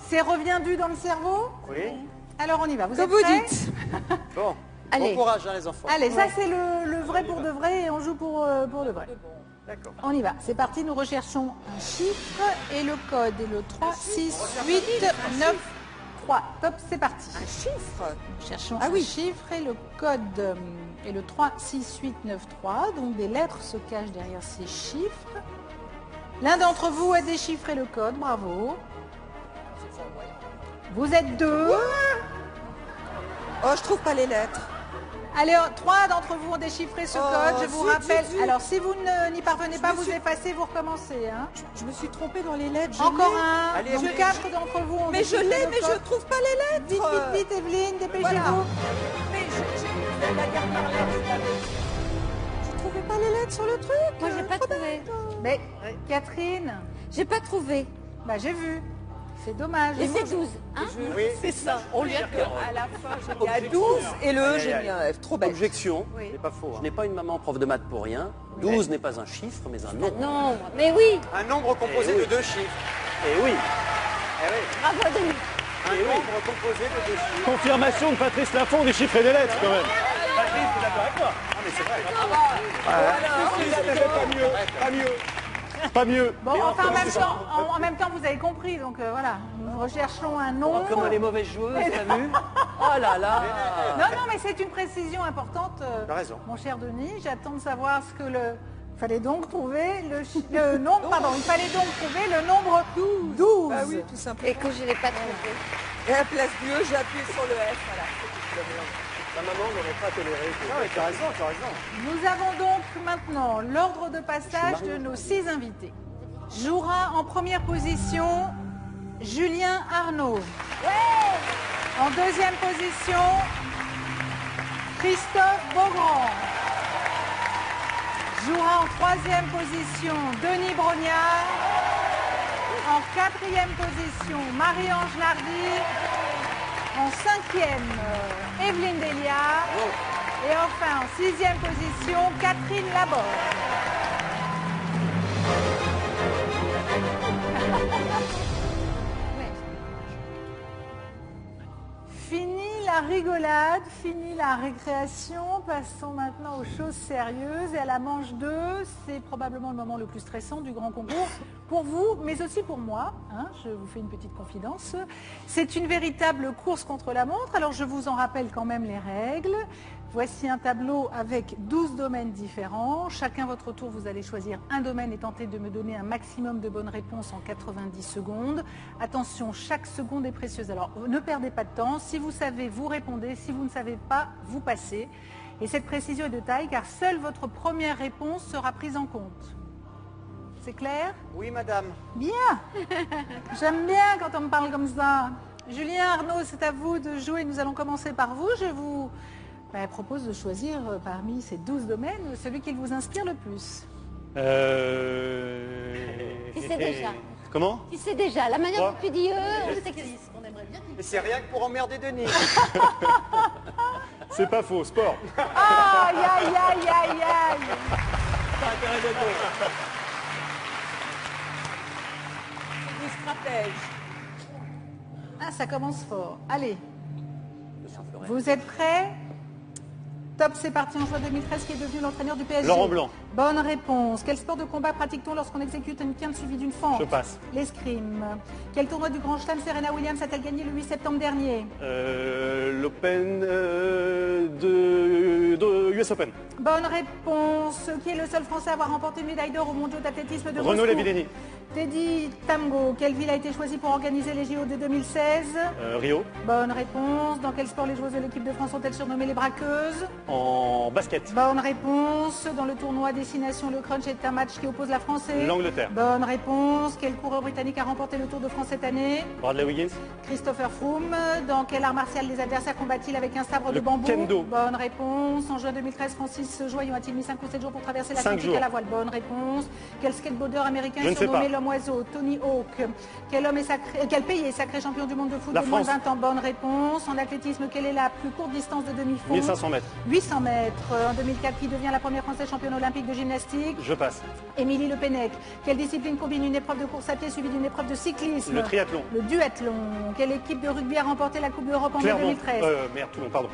C'est reviendu dans le cerveau? Oui. Alors on y va, vous êtes Comme vous prêts? dites. Bon, Allez. bon courage, hein, les enfants. Allez, ça c'est le vrai pour de vrai et on joue pour de vrai. D'accord. On y va, c'est parti, nous recherchons un chiffre et le code est le 3, 6, 8, 9, 3. Top, c'est parti. Un chiffre. Nous cherchons Ah un oui. chiffre et le code est le 3, 6, 8, 9, 3. Donc des lettres se cachent derrière ces chiffres. L'un d'entre vous a déchiffré le code, bravo. Vous êtes deux. Oh, je trouve pas les lettres. Allez, trois d'entre vous ont déchiffré ce code, je vous zut, rappelle. zut, zut. Alors si vous n'y parvenez pas, me vous suis- effacez, vous recommencez. Hein. Je me suis trompée dans les lettres. je Encore l'ai. un. Allez, Donc mais- quatre d'entre vous ont Mais je déchiffré l'ai, le mais code. je trouve pas les lettres. Vite, vite, vite, Evelyne, dépêchez-vous. Voilà. Mais je la garde par là. Je trouvais pas les lettres sur le truc. Moi, j'ai pas Trop trouvé. bête. Mais Catherine, J'ai pas trouvé. bah j'ai vu. C'est dommage. Et c'est 12. Hein Oui. C'est ça. On lui a à la fin, j'ai mis à 12 et le E, j'ai mis un F. Trop bête. Objection. Oui. C'est pas faux. Je Hein. n'ai pas une maman prof de maths pour rien. 12 n'est pas un chiffre, mais un nombre. Non, mais oui. Un nombre composé Eh oui. de deux chiffres. Et oui. Eh oui. Bravo, Denis. Un nombre composé de deux chiffres. Confirmation de Patrice Lafont des chiffres et des lettres quand même. Patrice, tu es d'accord avec moi? Ah, mais c'est vrai. Pas mieux. Pas mieux. Bon, enfin, en même temps, vous avez compris. Donc voilà, nous recherchons un Oh, nombre. comment les mauvaises joueuses, t'as vu? Oh là là. Non, non, mais c'est une précision importante, T'as raison. mon cher Denis. J'attends de savoir ce que le... Il fallait donc trouver le nombre, pardon, il fallait donc trouver le nombre 12. Bah oui, tout simplement. Et que je l'ai pas trouvé. Et à la place du E, j'ai appuyé sur le F. Voilà. Ta maman n'aurait pas toléré. Non, mais tu as raison, tu as raison. Nous avons donc maintenant l'ordre de passage de nos 6 invités. Jouera en première position Julien Arnaud. En deuxième position, Christophe Beaugrand. Jouera en troisième position Denis Brognard. En quatrième position Marie-Ange Nardi. En cinquième Evelyne Delia. Et enfin en sixième position Catherine Laborde. Fini la rigolade, fini la récréation, passons maintenant aux choses sérieuses et à la manche 2. C'est probablement le moment le plus stressant du grand concours pour vous, mais aussi pour moi. Hein, je vous fais une petite confidence. C'est une véritable course contre la montre, alors je vous en rappelle quand même les règles. Voici un tableau avec 12 domaines différents. Chacun votre tour, vous allez choisir un domaine et tenter de me donner un maximum de bonnes réponses en 90 secondes. Attention, chaque seconde est précieuse. Alors, ne perdez pas de temps. Si vous savez, vous répondez. Si vous ne savez pas, vous passez. Et cette précision est de taille car seule votre première réponse sera prise en compte. C'est clair? Oui, madame. Bien. J'aime bien quand on me parle comme ça. Julien, Arnaud, c'est à vous de jouer. Nous allons commencer par vous. Je vous propose de choisir parmi ces 12 domaines celui qui vous inspire le plus. Tu sais déjà. Comment? Tu sais déjà. La manière Quoi dont tu dis c'est que... Mais c'est rien que pour emmerder Denis. C'est pas faux, sport. Aïe, aïe, aïe, aïe, aïe. Des stratèges. Ah, ça commence fort. Allez, vous êtes prêts? Top, c'est parti. En juin 2013, qui est devenu l'entraîneur du PSG? Laurent Blanc. Bonne réponse. Quel sport de combat pratique-t-on lorsqu'on exécute une quinte suivie d'une fente? Je passe. L'escrime. Quel tournoi du Grand Chelem Serena Williams a-t-elle gagné le 8 septembre dernier? L'Open de US Open. Bonne réponse. Qui est le seul Français à avoir remporté une médaille d'or aux mondiaux d'athlétisme de Renaud Moscou? Lavillenie. Teddy Tamgo. Quelle ville a été choisie pour organiser les JO de 2016? Rio. Bonne réponse. Dans quel sport les joueuses de l'équipe de France sont-elles surnommées les braqueuses? En basket. Bonne réponse. Dans le tournoi Destination Le Crunch est un match qui oppose la France et... L'Angleterre. Bonne réponse. Quel coureur britannique a remporté le Tour de France cette année? Bradley Wiggins. Christopher Froome. Dans quel art martial les adversaires combattent-ils avec un sabre de Le bambou? kendo. Bonne réponse. En juin 2013, Francis Joyon a-t-il mis 5 ou 7 jours pour traverser 5 l'Atlantique jours. à la voile? Bonne réponse. Quel skateboarder américain Je est ne sais surnommé pas. l'homme oiseau, Tony Hawk. Quel pays est sacré champion du monde de foot La de moins de France. 20 ans? Bonne réponse. En athlétisme, quelle est la plus courte distance de demi-fond? 1500 mètres. 800 mètres. En 2004, qui devient la première Française championne olympique de gymnastique? Je passe. Émilie Le Pennec. Quelle discipline combine une épreuve de course à pied suivie d'une épreuve de cyclisme? Le triathlon. Le duathlon. Quelle équipe de rugby a remporté la Coupe d'Europe en Clermont. 2013? Merde, Toulon, pardon.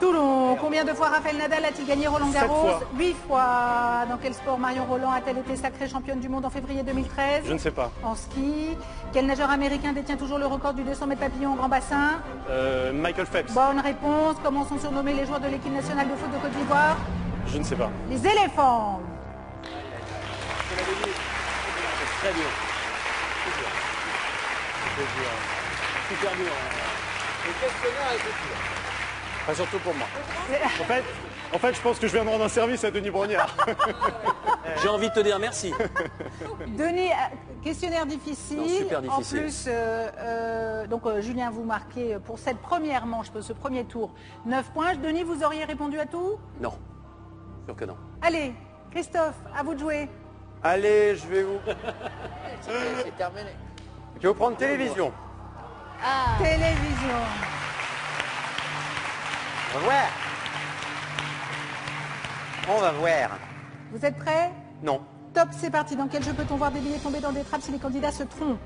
Toulon. Combien de fois Raphaël Nadal a-t-il gagné Roland Garros? 7 fois. 8 fois. Dans quel sport Marion Roland a-t-elle été sacrée championne du monde en février 2013? Je ne sais pas. En ski. Quel nageur américain détient toujours le record du 200 mètres papillon en grand bassin? Michael Phelps. Bonne réponse. Comment sont surnommés les joueurs de l'équipe nationale de foot de Côte d'Ivoire? Je ne sais pas. Les éléphants. Très dur. Super dur. Le questionnaire était dur. Pas surtout pour moi. En fait, je pense que je viens de rendre un service à Denis Brognard. J'ai envie de te dire merci. Denis, questionnaire difficile. Non, super difficile. En plus, Julien, vous marquez pour cette première manche, pour ce premier tour, 9 points. Denis, vous auriez répondu à tout? Non. Sûr que non. Allez, Christophe, à vous de jouer. Allez, je vais vous... C'est terminé. Je vais vous prendre télévision. Télévision. On va voir. On va voir. Vous êtes prêts? Non. Top, c'est parti. Dans quel jeu peut-on voir des billets tomber dans des trappes si les candidats se trompent?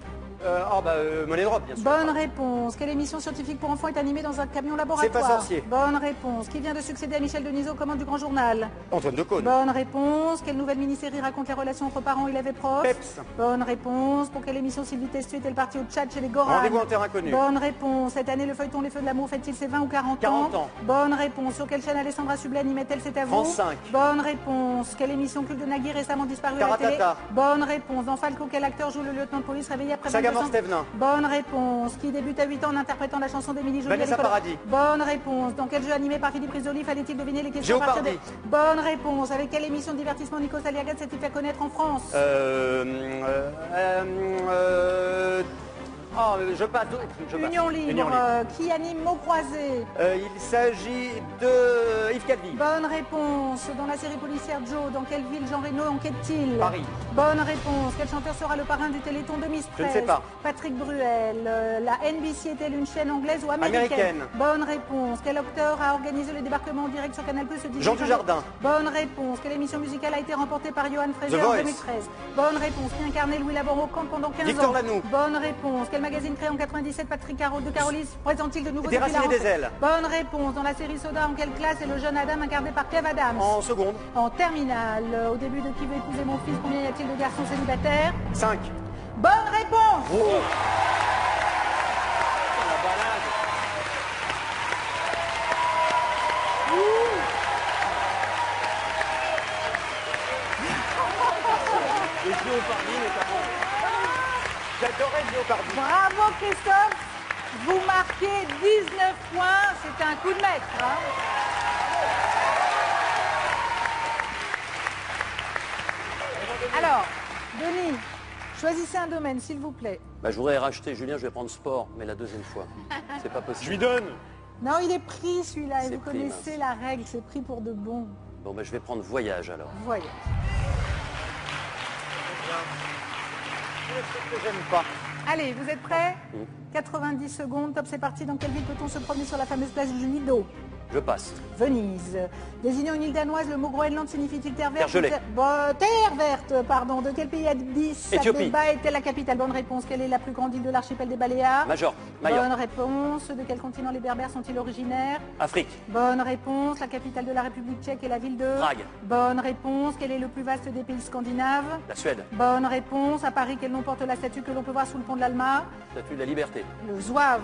Money Drop, bien sûr. Bonne réponse. Quelle émission scientifique pour enfants est animée dans un camion laboratoire? C'est pas sorcier. Bonne réponse. Qui vient de succéder à Michel Denisot aux commandes du Grand Journal? Antoine Decaune. Bonne réponse. Quelle nouvelle mini-série raconte les relations entre parents, élèves et profs? Peps. Bonne réponse. Pour quelle émission Sylvie Testu est-elle partie au Tchad chez les Goran? Rendez-vous en terre inconnue. Bonne réponse. Cette année, le feuilleton Les Feux de l'amour fait-il ses 20 ou 40 40 ans. Bonne réponse. Sur quelle chaîne Alessandra Sublet animait-elle C'est à vous? France 5. Bonne réponse. Quelle émission culte de Nagui récemment disparue à la télé? Taratata. Bonne réponse. Dans Falco, quel acteur joue le lieutenant de police réveillé après Sagamore 22 ans? Stevenin. Bonne réponse. Qui débute à 8 ans en interprétant la chanson d'Émilie Joly? Vanessa Paradis. Bonne réponse. Dans quel jeu animé par Philippe Risoli fallait-il deviner les questions à partir Jeopardy. Bonne réponse. Avec quelle émission de divertissement Nikos Aliagas s'est-il fait connaître en France? Je passe. Union Libre. Qui anime Mots croisés? Il s'agit de Yves Calvi. Bonne réponse. Dans la série policière Joe, dans quelle ville Jean Reno enquête-t-il? Paris. Bonne réponse. Quel chanteur sera le parrain du Téléthon de Miss Je ne Presse? sais pas. Patrick Bruel. La NBC est-elle une chaîne anglaise ou américaine? Américaine. Bonne réponse. Quel acteur a organisé le débarquement en direct sur Canal+ ce 18 Jean Dujardin. Bonne réponse. Quelle émission musicale a été remportée par Johan Fraser The en Voice. 2013? Bonne réponse. Qui incarnait Louis Laban au camp pendant 15 Victor ans? Lanoux. Bonne réponse. Quel magazine créé en 97 Patrick Caro de Carolis présente-t-il de nouveau depuis la Déraciné des rentrée? ailes. Bonne réponse. Dans la série Soda, en quelle classe est le jeune Adam incarné par Kev Adams? En seconde. En terminale. Au début de Qui veut épouser mon fils, combien y a-t-il de garçons célibataires? 5. Bonne réponse. Les Jeopardy, notamment. J'adorais Jeopardy. Bravo Christophe. Vous marquez 19 points. C'était un coup de maître. Hein. Alors, Denis, choisissez un domaine, s'il vous plaît. Bah, je voudrais racheter Julien, je vais prendre sport, mais la deuxième fois. C'est pas Je possible. lui donne. Non, il est pris celui-là. Et C'est vous pris, connaissez la règle. C'est pris pour de bon. Bon, bah, je vais prendre voyage alors. Voyage. Que j'aime pas. Allez, vous êtes prêts? 90 secondes, top, c'est parti. Dans quelle ville peut-on se promener sur la fameuse plage du Lido? Je passe. Venise. Désignant une île danoise, le mot Groenland signifie-t-il terre verte? Terre gelée. Terre verte, pardon. De quel pays Addis Éthiopie. Abeba est-elle la capitale? Bonne réponse. Quelle est la plus grande île de l'archipel des Baléares? Major. Bonne Mayotte. réponse. De quel continent les Berbères sont-ils originaires? Afrique. Bonne réponse. La capitale de la République tchèque est la ville de? Prague. Bonne réponse. Quel est le plus vaste des pays scandinaves? La Suède. Bonne réponse. À Paris, quel nom porte la statue que l'on peut voir sous le pont de l'Alma? Statue de la liberté. Le Zouave.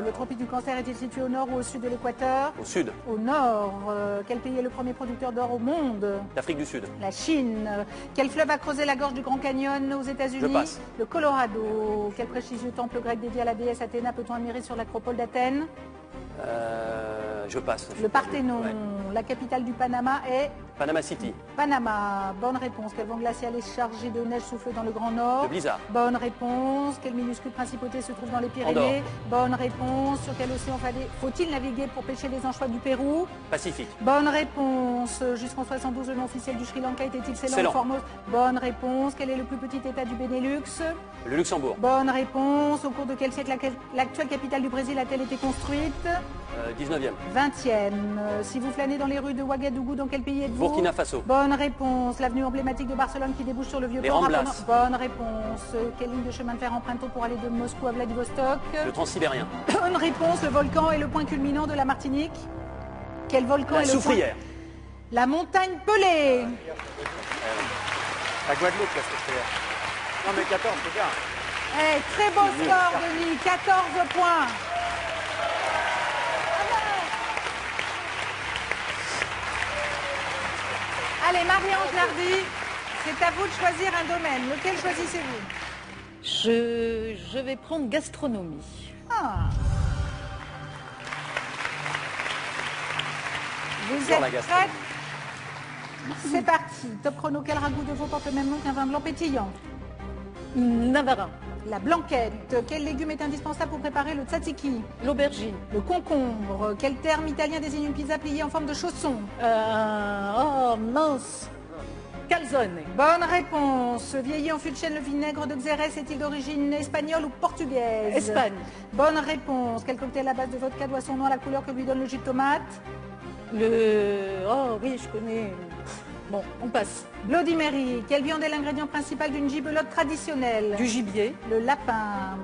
Le tropique du Cancer est-il situé au nord ou au sud de l'équateur? Au sud. Au nord. Quel pays est le premier producteur d'or au monde? L'Afrique du Sud. La Chine. Quel fleuve a creusé la gorge du Grand Canyon aux États-Unis? Je passe. Le Colorado. Quel prestigieux temple grec dédié à la déesse Athéna peut-on admirer sur l'acropole d'Athènes? Je passe. Le Parthénon. Ouais. La capitale du Panama est? Panama City. Panama. Bonne réponse. Quel vent glacial est chargé de neige souffle dans le Grand Nord? Le blizzard. Bonne réponse. Quelle minuscule principauté se trouve dans les Pyrénées? Bonne réponse. Sur quel océan faut-il naviguer pour pêcher les anchois du Pérou? Pacifique. Bonne réponse. Jusqu'en 72, le nom officiel du Sri Lanka était-il Ceylan Ceylan. ou Formose? Bonne réponse. Quel est le plus petit état du Benelux? Le Luxembourg. Bonne réponse. Au cours de quel siècle l'actuelle capitale du Brésil a-t-elle été construite? 19e. 20e. Si vous flânez dans les rues de Ouagadougou, dans quel pays êtes-vous? Burkina Faso. Bonne réponse. L'avenue emblématique de Barcelone qui débouche sur le vieux Les port. Ramblas. Bonne réponse. Quelle ligne de chemin de fer emprunte-t-on pour aller de Moscou à Vladivostok? Le Transsibérien. Bonne réponse. Le volcan est le point culminant de la Martinique. Quel volcan La est le point? Soufrière. La montagne Pelée. La Guadeloupe, la Soufrière. Non, mais 14, c'est bien. Très beau score, Denis. 14 points. Allez, Marie-Ange Nardi, c'est à vous de choisir un domaine. Lequel choisissez-vous? Je vais prendre gastronomie. Ah. Vous Sur la êtes gastronomie. prête? C'est parti. Top chrono, quel ragoût de veau porte le même nom qu'un vin blanc pétillant? Navarin, La blanquette. Quel légume est indispensable pour préparer le tzatziki? l'aubergine, Le concombre. Quel terme italien désigne une pizza pliée en forme de chausson? oh mince, calzone, Bonne réponse. Vieilli en fût de chêne, le vinaigre de Xérès est-il d'origine espagnole ou portugaise? Espagne, Bonne réponse. Quel cocktail à base de vodka doit son nom à la couleur que lui donne le jus de tomate? oh oui je connais, bon on passe, Bloody Mary. Quelle viande est l'ingrédient principal d'une gibelotte traditionnelle? du gibier, Le lapin.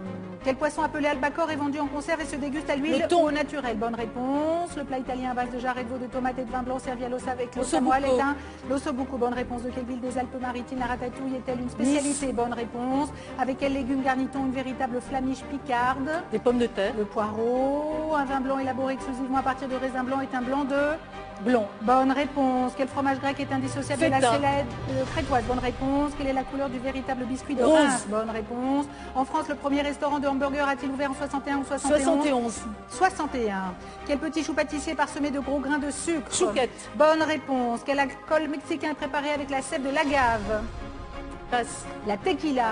Quel poisson appelé albacore est vendu en conserve et se déguste à l'huile Le thon. ou au naturel? Bonne réponse. Le plat italien à base de jarret de veau, de tomates et de vin blanc servi à l'os avec le L'ossobuco. samoa l'étain. L'ossobuco. Bonne réponse. De quelle ville des Alpes-Maritimes la ratatouille est-elle une spécialité? Bonne réponse. Avec quel légume garnit-on une véritable flamiche picarde? des pommes de terre, Le poireau. Un vin blanc élaboré exclusivement à partir de raisin blanc est un blanc de... blanc, Bonne réponse. Quel fromage grec est indissociable de la Feta. célèbre crétoise? Bonne réponse. Quelle est la couleur du véritable biscuit de Rose. Reims? Bonne réponse. En France, le premier restaurant de hamburger a-t-il ouvert en 61 ou 71? 71, 61. Quel petit chou pâtissier parsemé de gros grains de sucre? Chouquette. Bonne réponse. Quel alcool mexicain est préparé avec la sève de l'agave? passe, La tequila.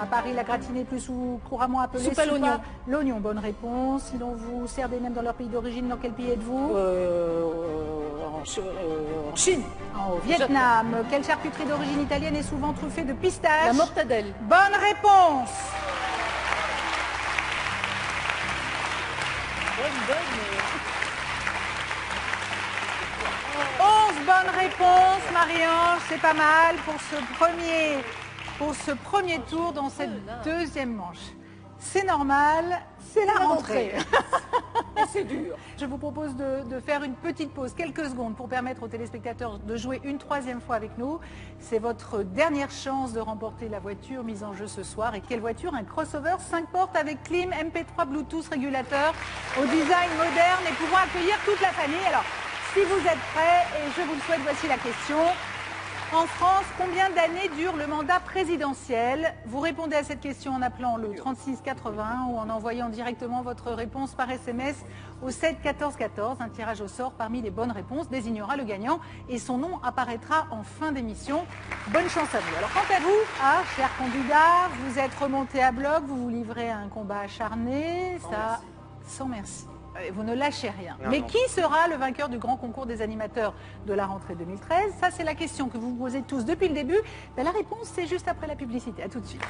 À Paris, la gratinée plus couramment appelée Soupe à l'oignon. L'oignon. Bonne réponse. Si l'on vous sert des nems dans leur pays d'origine, dans quel pays êtes-vous? en Chine, Au Vietnam. Quelle charcuterie d'origine italienne est souvent truffée de pistaches? la mortadelle, Bonne réponse. bonne, 11 bonnes réponses, Marie-Ange, c'est pas mal pour ce premier tour dans cette deuxième manche. C'est normal, c'est la rentrée. c'est dur. Je vous propose de faire une petite pause, quelques secondes, pour permettre aux téléspectateurs de jouer une troisième fois avec nous. C'est votre dernière chance de remporter la voiture mise en jeu ce soir. Et quelle voiture? Un crossover 5 portes avec clim, MP3, Bluetooth, régulateur, au design moderne et pouvant accueillir toute la famille. Alors, si vous êtes prêts, et je vous le souhaite, voici la question. En France, combien d'années dure le mandat présidentiel? Vous répondez à cette question en appelant le 3680 ou en envoyant directement votre réponse par SMS au 7 14 14. Un tirage au sort parmi les bonnes réponses désignera le gagnant et son nom apparaîtra en fin d'émission. Bonne chance à vous. Alors quant à vous, chers candidats, vous êtes remontés à bloc, vous vous livrez à un combat acharné, sans merci. Vous ne lâchez rien. Mais qui sera le vainqueur du grand concours des animateurs de la rentrée 2013? Ça, c'est la question que vous vous posez tous depuis le début. Ben, la réponse, c'est juste après la publicité. À tout de suite.